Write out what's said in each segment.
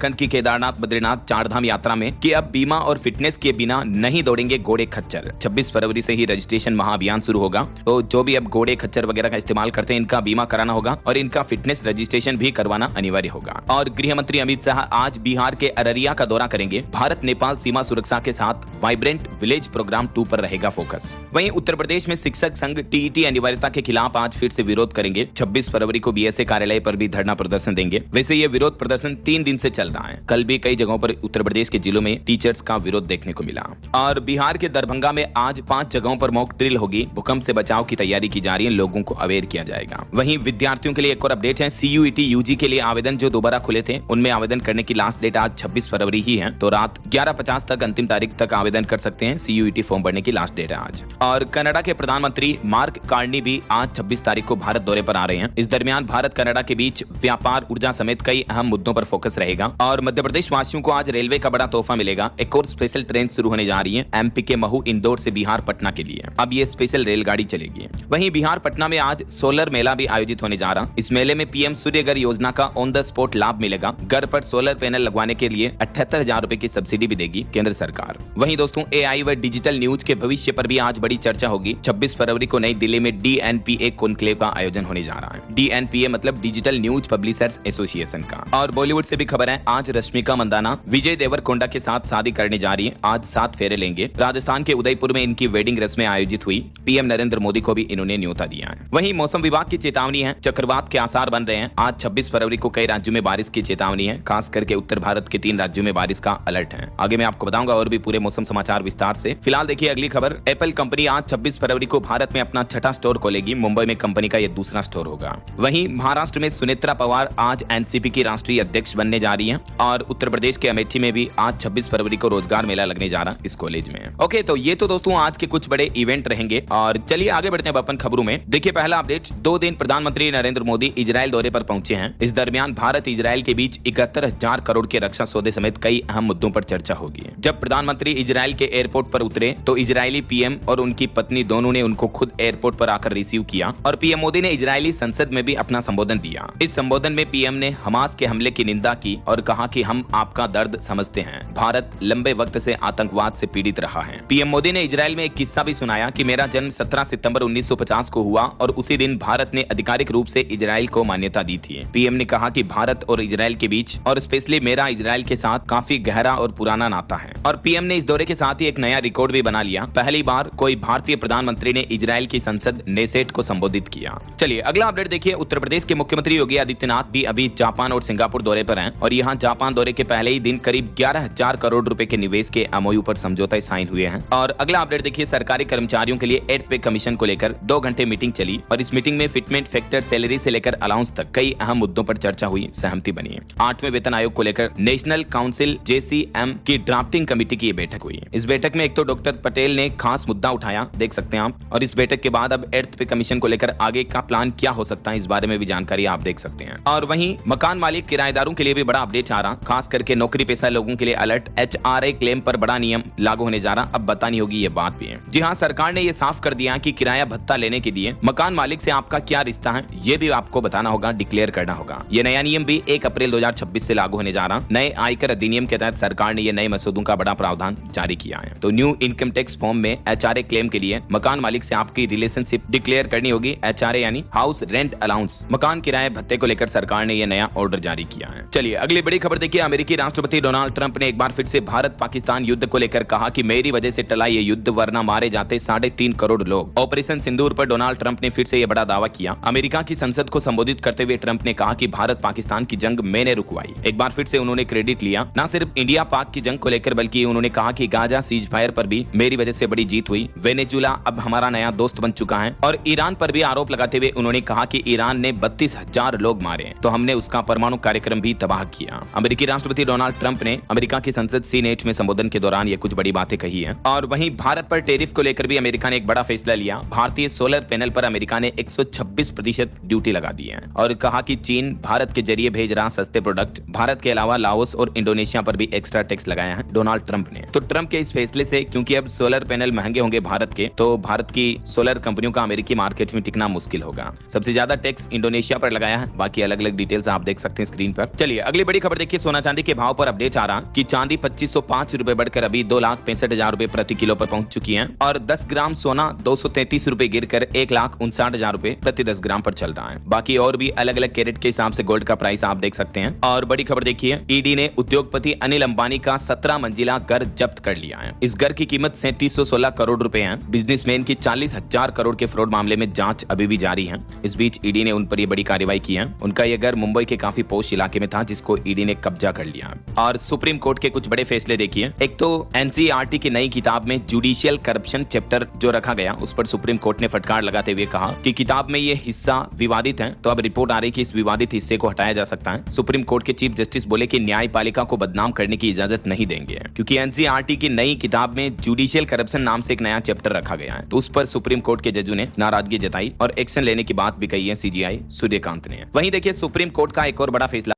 उत्तराखंड की केदारनाथ बद्रीनाथ चारधाम यात्रा में कि अब बीमा और फिटनेस के बिना नहीं दौड़ेंगे घोड़े खच्चर। 26 फरवरी से ही रजिस्ट्रेशन महाअभियान शुरू होगा। तो जो भी अब घोड़े खच्चर वगैरह का इस्तेमाल करते हैं इनका बीमा कराना होगा और इनका फिटनेस रजिस्ट्रेशन भी करवाना अनिवार्य होगा। और गृह मंत्री अमित शाह आज बिहार के अररिया का दौरा करेंगे। भारत नेपाल सीमा सुरक्षा के साथ वाइब्रेंट विलेज प्रोग्राम 2 पर रहेगा फोकस। वहीं उत्तर प्रदेश में शिक्षक संघ टीईटी अनिवार्यता के खिलाफ आज फिर से विरोध करेंगे। 26 फरवरी को बीएसए कार्यालय पर भी धरना प्रदर्शन देंगे। वैसे ये विरोध प्रदर्शन 3 दिन से चल रहा है। कल भी कई जगहों पर उत्तर प्रदेश के जिलों में टीचर्स का विरोध देखने को मिला। और बिहार के दरभंगा में आज 5 जगहों पर मॉक ड्रिल होगी। भूकंप से बचाव की तैयारी की जा रही है, लोगों को अवेयर किया जाएगा। वहीं विद्यार्थियों के लिए एक और अपडेट है। सीयूईटी यूजी के लिए आवेदन जो दोबारा खुले थे उनमें आवेदन करने की लास्ट डेट आज 26 फरवरी ही है। तो रात 11:50 तक अंतिम तारीख तक आवेदन कर सकते हैं। सीयूईटी फॉर्म भरने की लास्ट डेट है आज। और कनाडा के प्रधानमंत्री मार्क कार्नी भी आज 26 तारीख को भारत दौरे पर आ रहे हैं। इस दरमियान भारत कनाडा के बीच व्यापार, ऊर्जा समेत कई अहम मुद्दों पर फोकस रहेगा। और मध्य प्रदेश वासियों को आज रेलवे का बड़ा तोहफा मिलेगा। एक और स्पेशल ट्रेन शुरू होने जा रही है एमपी के महू इंदौर से बिहार पटना के लिए। अब ये स्पेशल रेलगाड़ी चलेगी। वहीं बिहार पटना में आज सोलर मेला भी आयोजित होने जा रहा। इस मेले में पीएम सूर्य घर योजना का ऑन द स्पॉट लाभ मिलेगा। घर पर सोलर पैनल लगवाने के लिए 78,000 रुपए की सब्सिडी भी देगी केंद्र सरकार। वहीं दोस्तों एआई व डिजिटल न्यूज के भविष्य पर भी आज बड़ी चर्चा होगी। 26 फरवरी को नई दिल्ली में डीएनपीए कॉन्क्लेव का आयोजन होने जा रहा है। डीएनपीए मतलब डिजिटल न्यूज पब्लिशर्स एसोसिएशन का। और बॉलीवुड से भी खबर है, आज रश्मिका मंदाना विजय देवरकोंडा के साथ शादी करने जा रही है। आज 7 फेरे लेंगे। राजस्थान के उदयपुर में इनकी वेडिंग रस्में आयोजित हुई। पीएम नरेंद्र मोदी को भी इन्होंने न्योता दिया है। वहीं मौसम विभाग की चेतावनी है, चक्रवात के आसार बन रहे हैं। आज 26 फरवरी को कई राज्यों में बारिश की चेतावनी है। खास करके उत्तर भारत के 3 राज्यों में बारिश का अलर्ट है। आगे मैं आपको बताऊंगा और भी पूरे मौसम समाचार विस्तार से। फिलहाल देखिए अगली खबर। एप्पल कंपनी आज 26 फरवरी को भारत में अपना 6ठा स्टोर खोलेगी। मुंबई में कंपनी का यह दूसरा स्टोर होगा। वहीं महाराष्ट्र में सुनेत्रा पवार आज एनसीपी की राष्ट्रीय अध्यक्ष बनने जा रही है। और उत्तर प्रदेश के अमेठी में भी आज 26 फरवरी को रोजगार मेला लगने जा रहा इस कॉलेज में। ओके, तो ये तो दोस्तों आज के कुछ बड़े इवेंट रहेंगे। और चलिए आगे बढ़ते हैं अपन खबरों में। देखिए पहला अपडेट, 2 दिन प्रधानमंत्री नरेंद्र मोदी इजरायल दौरे पर पहुंचे हैं। इस दरमियान भारत इजरायल के बीच 71,000 करोड़ के रक्षा सौदे समेत कई अहम मुद्दों पर चर्चा होगी। जब प्रधानमंत्री इजरायल के एयरपोर्ट पर उतरे तो इजरायली पीएम और उनकी पत्नी दोनों ने उनको खुद एयरपोर्ट पर आकर रिसीव किया। और पीएम मोदी ने इजरायली संसद में भी अपना संबोधन दिया। इस संबोधन में पीएम ने हमास के हमले की निंदा की और कहा कि हम आपका दर्द समझते हैं। भारत लंबे वक्त से आतंकवाद से पीड़ित रहा है। पीएम मोदी ने इजरायल में एक किस्सा भी सुनाया कि मेरा जन्म 17 सितंबर 1950 को हुआ और उसी दिन भारत ने आधिकारिक रूप से इजरायल को मान्यता दी थी। पीएम ने कहा कि भारत और इजरायल के बीच और स्पेशली मेरा इजरायल के साथ काफी गहरा और पुराना नाता है। और पीएम ने इस दौरे के साथ ही एक नया रिकॉर्ड भी बना लिया। पहली बार कोई भारतीय प्रधानमंत्री ने इजरायल की संसद नेसेट को संबोधित किया। चलिए अगला अपडेट देखिए। उत्तर प्रदेश के मुख्यमंत्री योगी आदित्यनाथ भी अभी जापान और सिंगापुर दौरे पर हैं। और यहाँ जापान दौरे के पहले ही दिन करीब 11,000 करोड़ रुपए के निवेश के एमओयू पर समझौता साइन हुए हैं। और अगला अपडेट देखिए, सरकारी कर्मचारियों के लिए 8 पे कमीशन को लेकर 2 घंटे मीटिंग चली। और इस मीटिंग में फिटमेंट फैक्टर, सैलरी से लेकर अलाउंस तक कई अहम मुद्दों पर चर्चा हुई, सहमति बनी है। 8वें वेतन आयोग को लेकर नेशनल काउंसिल JCM की ड्राफ्टिंग कमेटी की बैठक हुई। इस बैठक में एक तो डॉक्टर पटेल ने खास मुद्दा उठाया, देख सकते हैं आप। और इस बैठक के बाद अब 8th पे कमीशन को लेकर आगे का प्लान क्या हो सकता है, इस बारे में भी जानकारी आप देख सकते हैं। और वहीं मकान मालिक किराएदारों के लिए भी बड़ा अपडेट आ रहा, खास करके नौकरी पेशा लोगों के लिए अलर्ट। HRA क्लेम पर बड़ा नियम लागू होने जा रहा। अब बतानी होगी ये बात भी है। जी हाँ, सरकार ने ये साफ कर दिया कि किराया भत्ता लेने के लिए मकान मालिक से आपका क्या रिश्ता है, ये भी आपको बताना होगा, डिक्लेयर करना होगा। ये नया नियम भी 1 अप्रैल 2026 से लागू होने जा रहा। नए आयकर अधिनियम के तहत सरकार ने ये नए मसूदों का बड़ा प्रावधान जारी किया है। तो न्यू इनकम टैक्स फॉर्म में HRA क्लेम के लिए मकान मालिक से आपकी रिलेशनशिप डिक्लेयर करनी होगी। HRA यानी हाउस रेंट अलाउंस, मकान किराए भत्ते को लेकर सरकार ने यह नया ऑर्डर जारी किया है। चलिए अगली बड़ी खबर देखिए। अमेरिकी राष्ट्रपति डोनाल्ड ट्रंप ने एक बार फिर से भारत पाकिस्तान युद्ध को लेकर कहा कि मेरी वजह से टला ये युद्ध, वरना मारे जाते 3.5 करोड़ लोग। ऑपरेशन सिंदूर पर डोनाल्ड ट्रंप ने फिर से यह बड़ा दावा किया। अमेरिका की संसद को संबोधित करते हुए ट्रंप ने कहा कि भारत पाकिस्तान की जंग मैंने रुकवाई। एक बार फिर से उन्होंने क्रेडिट लिया, न सिर्फ इंडिया पाक की जंग को लेकर बल्कि उन्होंने कहा कि गाजा सीज फायर पर भी मेरी वजह से बड़ी जीत हुई। वेनेजुला अब हमारा नया दोस्त बन चुका है। और ईरान पर भी आरोप लगाते हुए उन्होंने कहा कि ईरान ने 32,000 लोग मारे तो हमने उसका परमाणु कार्यक्रम भी तबाह किया। अमेरिकी राष्ट्रपति डोनाल्ड ट्रंप ने अमेरिका की संसद सीनेट में संबोधन के दौरान ये कुछ बड़ी बातें कही है। और वहीं भारत पर टैरिफ को लेकर भी अमेरिका ने एक बड़ा फैसला लिया। भारतीय सोलर पैनल पर अमेरिका ने 126% ड्यूटी लगा दी है और कहा कि चीन भारत के जरिए भेज रहा सस्ते प्रोडक्ट। भारत के अलावा लाओस और इंडोनेशिया पर भी एक्स्ट्रा टैक्स लगाया है डोनाल्ड ट्रंप ने। तो ट्रंप के इस फैसले से, क्योंकि अब सोलर पैनल महंगे होंगे भारत के, तो भारत की सोलर कंपनियों का अमेरिकी मार्केट में टिकना मुश्किल होगा। सबसे ज्यादा टैक्स इंडोनेशिया पर लगाया है। बाकी अलग अलग डिटेल्स आप देख सकते हैं स्क्रीन पर। चलिए अगली बड़ी खबर खबर देखिए, सोना चांदी के भाव पर अपडेट आ रहा कि चांदी 2505 रुपए बढ़कर अभी 2,65,000 रुपए प्रति किलो पर पहुंच चुकी है और 10 ग्राम सोना 233 रुपए गिरकर 1,59,000 रुपए प्रति 10 ग्राम पर चल रहा है। बाकी और भी अलग अलग कैरेट के हिसाब से गोल्ड का प्राइस आप देख सकते हैं। और बड़ी खबर देखिए, ईडी ने उद्योगपति अनिल अंबानी का 17 मंजिला घर जब्त कर लिया है। इस घर की कीमत 3716 करोड़ रुपए है। बिजनेसमैन की 40,000 करोड़ के फ्रॉड मामले में जांच अभी भी जारी है। इस बीच ईडी ने उन पर यह बड़ी कार्रवाई की है। उनका यह घर मुंबई के काफी पोश इलाके में था, जिसको ईडी ने कब्जा कर लिया। और सुप्रीम कोर्ट के कुछ बड़े फैसले देखिए। एक तो एनसीईआरटी की नई किताब में जुडिशियल करप्शन चैप्टर जो रखा गया, उस पर सुप्रीम कोर्ट ने फटकार लगाते हुए कहा कि किताब में यह हिस्सा विवादित है, तो अब रिपोर्ट आ रही कि इस विवादित हिस्से को हटाया जा सकता है। सुप्रीम कोर्ट के चीफ जस्टिस बोले कि न्यायपालिका को बदनाम करने की इजाजत नहीं देंगे, क्योंकि एनसीईआरटी की नई किताब में जुडिशियल करप्शन नाम से एक नया चैप्टर रखा गया है। तो उस पर सुप्रीम कोर्ट के जजों ने नाराजगी जताई और एक्शन लेने की बात भी कही है सीजीआई सूर्यकांत ने। वहीं देखिए, सुप्रीम कोर्ट का एक और बड़ा फैसला,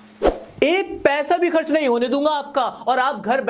एक पैसा भी खर्च नहीं होने दूंगा आपका और आप घर